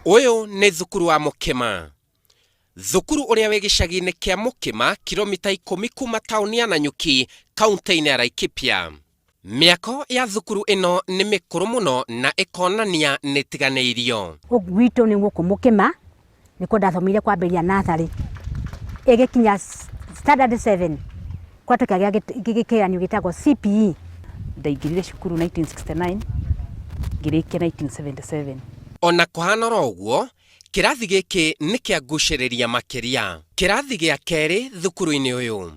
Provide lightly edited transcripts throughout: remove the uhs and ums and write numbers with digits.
Uyu ni thukuru wa Mukima. Thukuru uria wi gicagi-ini kia Mukima, kilomita 10 kuma tauni ya Nanyuki, kaunti-ini ya Laikipia. Miako ya thukuru ino ni mikuru muno na ikonania nitiganeirio. Gwitu ni guku Mukima niko ndathomire kwambiria nathari igikinya standard 7 kwatukagia gikiranio gitagwo CPE. Ndaingirire cukuru 1969 ngirikia 1977. Ona kuhana roguo, kirathi giki ni kia guciriria makiria. Kirathi gia keri thukuru-ini uyu.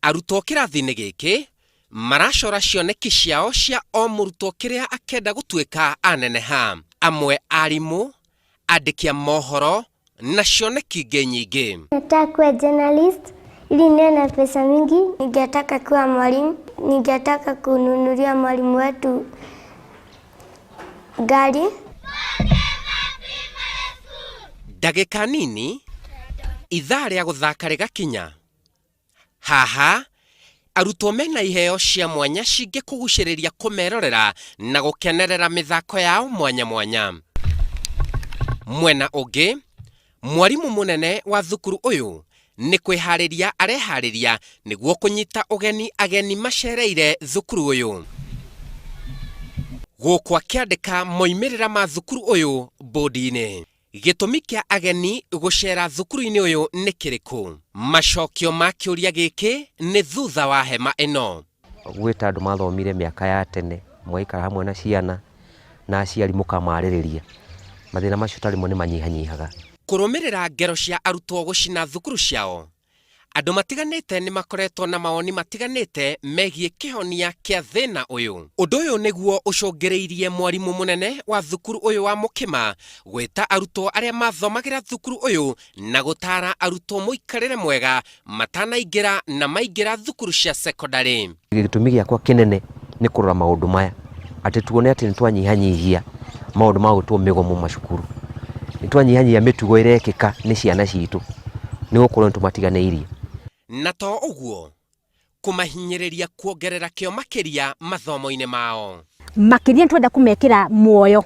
Arutwo kirathi-ini giki maracora cioneki ciao cia o murutwo kiria akenda gutuika aneneha. Amwe arimu, andiki a mohoro na cioneki ingi nyingi. Nataka kuwa journalist ili niwe na pesa mingi. Ningetaka kuwa mwalimu. Ningetaka kununulia mwalimu wetu gari. Ndagika nini ithaa ria guthaka rigakinya. Haha arutwo mena iheo cia mwanya cingikuguciriria kumerorera na gukenerera mithako yao mwanya mwanya. Mwena ungi, mwarimu munene wa thukuru uyu ni kwihariria arehariria niguo kunyita ageni macereire thukuru uyu. Gukwa kiandika moimirira ma thukuru uyu bodi-ini. Gitumi kia ageni gucera thukuru-ini uyu ni kiriku? Macokio ma kiuria giki ni thutha wa hema ino. Gwita andu mathomire miaka ya tene, mwaikara hamwe na ciana na aciari mukamaririria. Mathina macio tarimo ni manyihanyihaga. Kurumirira ngero cia arutwo gucina thukuru ciao, andu matiganite ni makoretwo na maoni matiganite megie kihonia kia thina uyu. Undu uyu niguo ucungireirie mwarimu munene wa thukuru uyu wa Mukima gwita arutwo aria mathomagira thukuru uyu na gutara arutwo muikarire mwega matanaingira na maingira thukuru cia secondary. Gitumi giakwa kinene ni kurora maundu maya ati tuone ati ni twanyihanyihia maundu ma gutwo migomo macukuru. Ni twanyihanyihia mitugo irekika ni ciana citu ni gukorwo ntumatiganeirie. Na to uguo kumahinyiriria kuongerera kio makiria mathomo-ini mao. Makiria twenda kumekira muoyo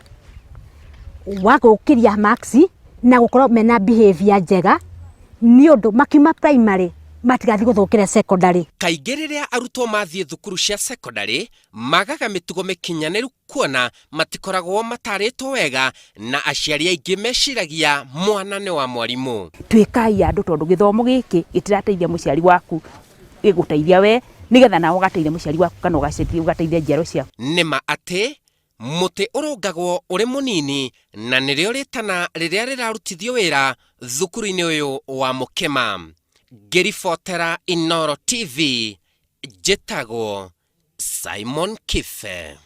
wa gukiria maxi na gukorwo mena behavior njega ni undu makima primary matigathi guthukira secondary. Kaingĩ rĩrĩa arutwo mathiĩ thukuru cia secondary magaga mitugo mikinyaniru kuona matikoragwo matarĩtwo wega na aciari aingĩ meciragia mwana nĩ wa mwarimu. Twikai andu tondu githomo giki gitirateithia muciari waku giguteithia we nigetha nawe ugateithia muciari waku kana ugateithia njiaro ciaku. Nĩma atĩ muti urungagwo uri munini na nĩrĩo rĩtana rĩrĩa rĩrarutithio wĩra thukuru-inĩ ũyũ wa Mukima. Ngiribotera Inooro TV, njĩtagwo Simon Kife.